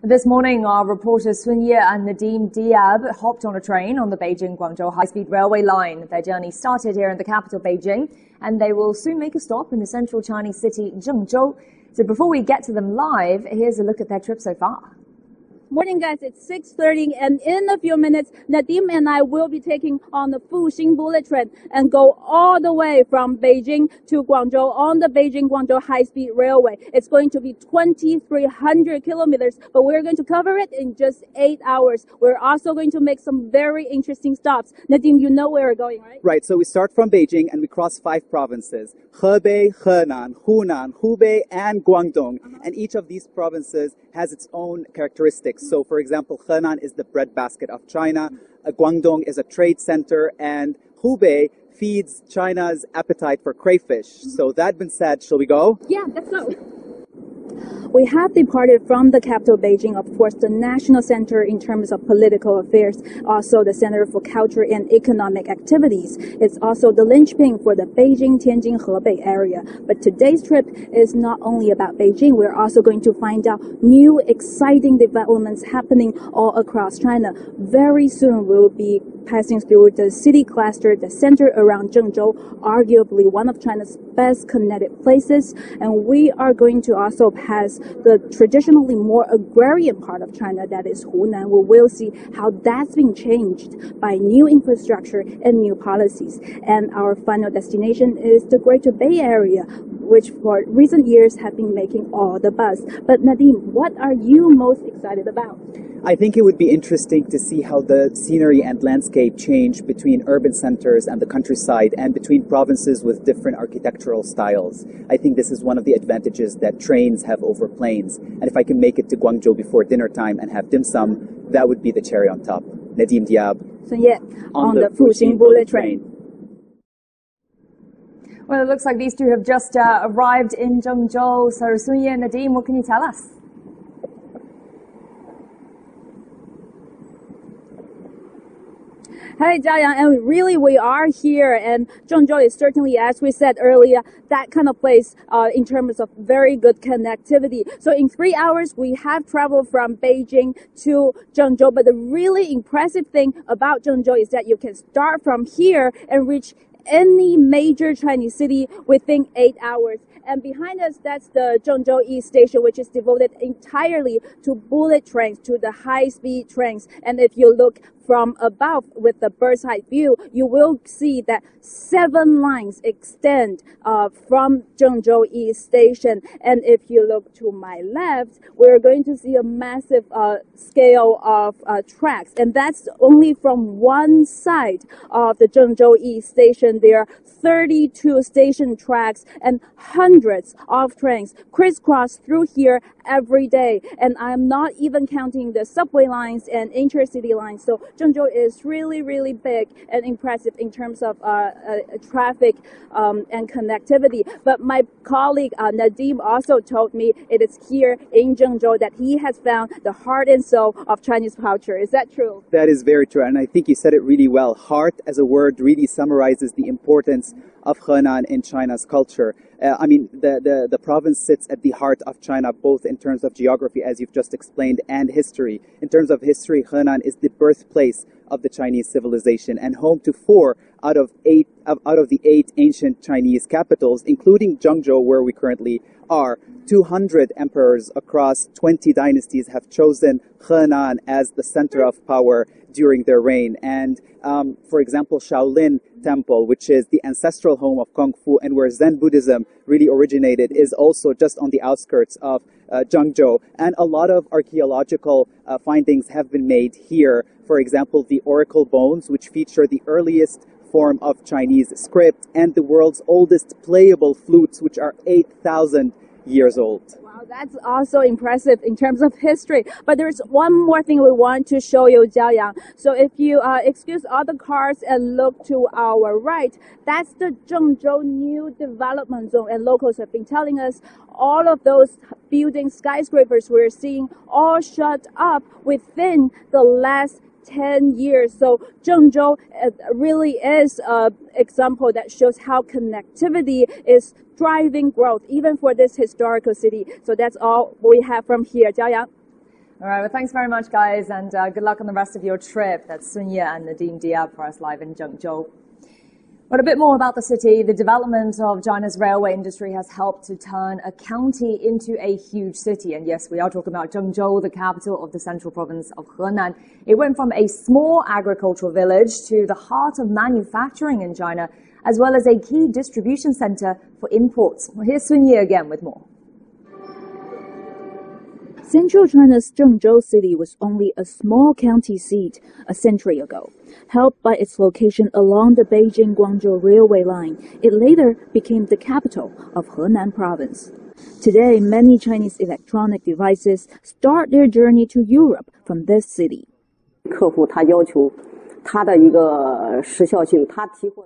This morning, our reporters Sun Ye and Nadim Diab hopped on a train on the Beijing-Guangzhou high-speed railway line. Their journey started here in the capital, Beijing, and they will soon make a stop in the central Chinese city, Zhengzhou. So before we get to them live, here's a look at their trip so far. Morning, guys. It's 6:30, and in a few minutes, Nadim and I will be taking on the Fuxing bullet train and go all the way from Beijing to Guangzhou on the Beijing-Guangzhou high-speed railway. It's going to be 2,300 kilometers, but we're going to cover it in just 8 hours. We're also going to make some very interesting stops. Nadim, you know where we're going, right? Right. So we start from Beijing and we cross 5 provinces: Hebei, Henan, Hunan, Hubei, and Guangdong. And each of these provinces has its own characteristics. So, for example, Henan is the breadbasket of China, Guangdong is a trade center, and Hubei feeds China's appetite for crayfish. So that being said, shall we go? Yeah, let's go. We have departed from the capital, Beijing, of course, the national center in terms of political affairs, also the center for culture and economic activities. It's also the linchpin for the Beijing-Tianjin-Hebei area. But today's trip is not only about Beijing. We're also going to find out new exciting developments happening all across China. Very soon, we'll be passing through the city cluster, the center around Zhengzhou, arguably one of China's best connected places. And we are going to also pass the traditionally more agrarian part of China, that is Hunan. We will see how that's been changed by new infrastructure and new policies. And our final destination is the Greater Bay Area, which for recent years have been making all the buzz. But Nadim, what are you most excited about? I think it would be interesting to see how the scenery and landscape change between urban centers and the countryside and between provinces with different architectural styles. I think this is one of the advantages that trains have over planes. And if I can make it to Guangzhou before dinner time and have dim sum, that would be the cherry on top. Nadim Diab. So yeah, on the Fuxing bullet train. Well, it looks like these two have just arrived in Zhengzhou. So Sun Ye and Nadim, what can you tell us? Hey, Jiayang, and really we are here, and Zhengzhou is certainly, as we said earlier, that kind of place in terms of very good connectivity. So in 3 hours, we have traveled from Beijing to Zhengzhou, but the really impressive thing about Zhengzhou is that you can start from here and reach any major Chinese city within 8 hours. And behind us, that's the Zhengzhou East Station, which is devoted entirely to bullet trains, to the high-speed trains. And if you look from above with the bird's eye view, you will see that 7 lines extend from Zhengzhou East Station. And if you look to my left, we're going to see a massive scale of tracks. And that's only from one side of the Zhengzhou East Station. There are 32 station tracks and hundreds of trains crisscross through here every day. And I'm not even counting the subway lines and intercity lines. So Zhengzhou is really, really big and impressive in terms of traffic and connectivity. But my colleague Nadim also told me it is here in Zhengzhou that he has found the heart and soul of Chinese culture. Is that true? That is very true, and I think you said it really well. Heart as a word really summarizes the importance of Henan in China's culture. I mean, the province sits at the heart of China, both in terms of geography, as you've just explained, and history. In terms of history, Henan is the birthplace of the Chinese civilization and home to 4 out of the 8 ancient Chinese capitals, including Zhengzhou, where we currently are. 200 emperors across 20 dynasties have chosen Henan as the center of power during their reign. And for example, Shaolin Temple, which is the ancestral home of Kung Fu and where Zen Buddhism really originated, is also just on the outskirts of Zhengzhou. And a lot of archaeological findings have been made here. For example, the oracle bones, which feature the earliest form of Chinese script, and the world's oldest playable flutes, which are 8,000 years old. Wow, that's also impressive in terms of history. But there's one more thing we want to show you, Jiayang. So if you excuse all the cars and look to our right, that's the Zhengzhou new development zone. And locals have been telling us all of those buildings, skyscrapers we're seeing, all shut up within the last 10 years. So Zhengzhou really is an example that shows how connectivity is driving growth, even for this historical city. So that's all we have from here. Jiayang. All right, well, thanks very much, guys, and good luck on the rest of your trip. That's Sun Ye and Nadim Diab for us live in Zhengzhou. But a bit more about the city. The development of China's railway industry has helped to turn a county into a huge city. And yes, we are talking about Zhengzhou, the capital of the central province of Henan. It went from a small agricultural village to the heart of manufacturing in China, as well as a key distribution center for imports. Well, here's Sun Ye again with more. Central China's Zhengzhou city was only a small county seat a century ago. Helped by its location along the Beijing-Guangzhou railway line, it later became the capital of Henan province. Today, many Chinese electronic devices start their journey to Europe from this city.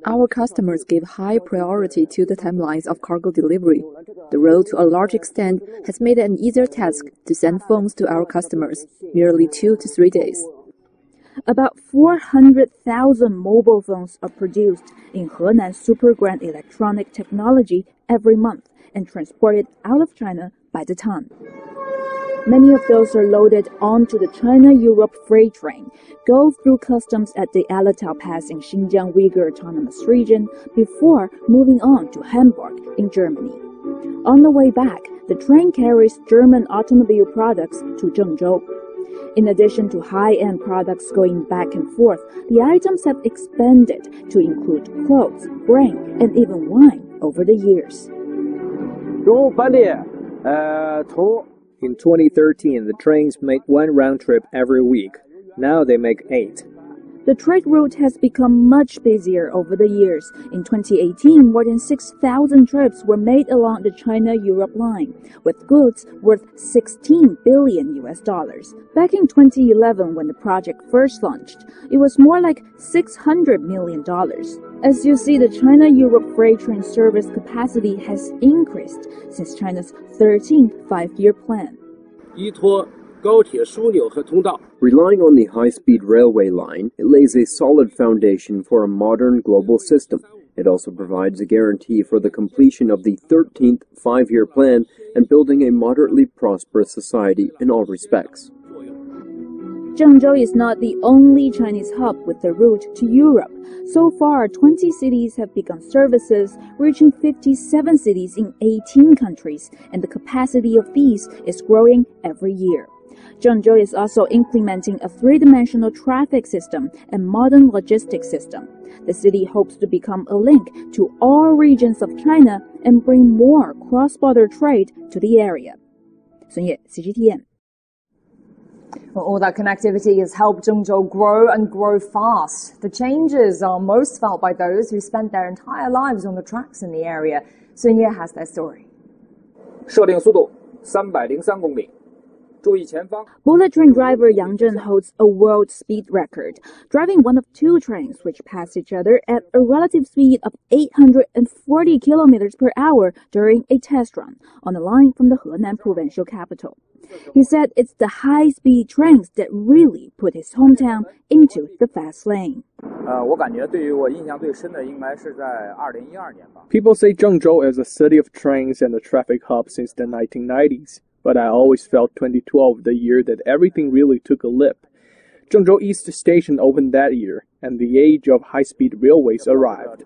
Our customers give high priority to the timelines of cargo delivery. The road, to a large extent, has made it an easier task to send phones to our customers, merely 2 to 3 days. About 400,000 mobile phones are produced in Henan Supergrand Electronic Technology every month and transported out of China by the ton. Many of those are loaded onto the China-Europe freight train, go through customs at the Alotau Pass in Xinjiang Uyghur Autonomous Region before moving on to Hamburg in Germany. On the way back, the train carries German automobile products to Zhengzhou. In addition to high-end products going back and forth, the items have expanded to include clothes, grain, and even wine over the years. In 2013, the trains made 1 round trip every week. Now they make 8. The trade route has become much busier over the years. In 2018, more than 6,000 trips were made along the China-Europe line, with goods worth $16 billion. Back in 2011, when the project first launched, it was more like $600 million. As you see, the China-Europe freight train service capacity has increased since China's 13th five-year plan. Relying on the high-speed railway line, it lays a solid foundation for a modern global system. It also provides a guarantee for the completion of the 13th five-year plan and building a moderately prosperous society in all respects. Zhengzhou is not the only Chinese hub with a route to Europe. So far, 20 cities have begun services, reaching 57 cities in 18 countries, and the capacity of these is growing every year. Zhengzhou is also implementing a three-dimensional traffic system and modern logistics system. The city hopes to become a link to all regions of China and bring more cross-border trade to the area. Sun Ye, CGTN. Well, all that connectivity has helped Zhengzhou grow and grow fast. The changes are most felt by those who spent their entire lives on the tracks in the area. Sun Ye has their story. 设定速度303公里。 Bullet train driver Yang Zhen holds a world speed record, driving one of 2 trains which pass each other at a relative speed of 840 kilometers per hour during a test run on a line from the Henan provincial capital. He said it's the high-speed trains that really put his hometown into the fast lane. People say Zhengzhou is a city of trains and a traffic hub since the 1990s. But I always felt 2012 the year that everything really took a leap. Zhengzhou East Station opened that year, and the age of high-speed railways arrived.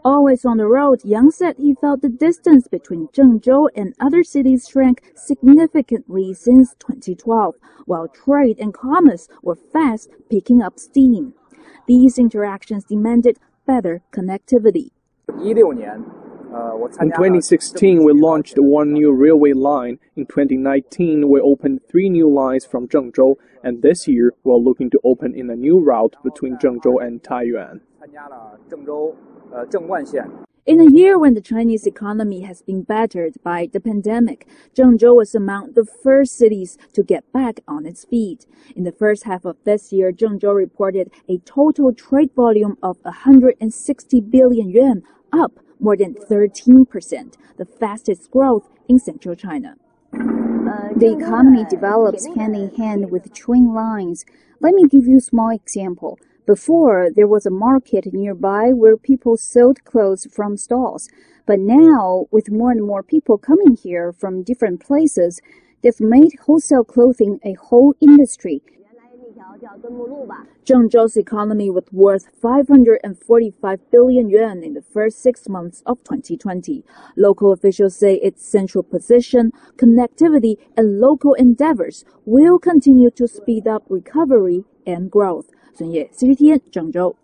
Always on the road, Yang said he felt the distance between Zhengzhou and other cities shrank significantly since 2012, while trade and commerce were fast picking up steam. These interactions demanded better connectivity. In 2016, we launched 1 new railway line. In 2019, we opened 3 new lines from Zhengzhou, and this year, we're looking to open in a new route between Zhengzhou and Taiyuan. In a year when the Chinese economy has been battered by the pandemic, Zhengzhou was among the first cities to get back on its feet. In the first half of this year, Zhengzhou reported a total trade volume of 160 billion yuan, up more than 13%, the fastest growth in central China. The economy develops hand in hand with train lines. Let me give you a small example. Before, there was a market nearby where people sold clothes from stalls. But now, with more and more people coming here from different places, they've made wholesale clothing a whole industry. Zhengzhou's economy was worth 545 billion yuan in the first 6 months of 2020. Local officials say its central position, connectivity, and local endeavors will continue to speed up recovery and growth. 孙烨 CCTN 郑州。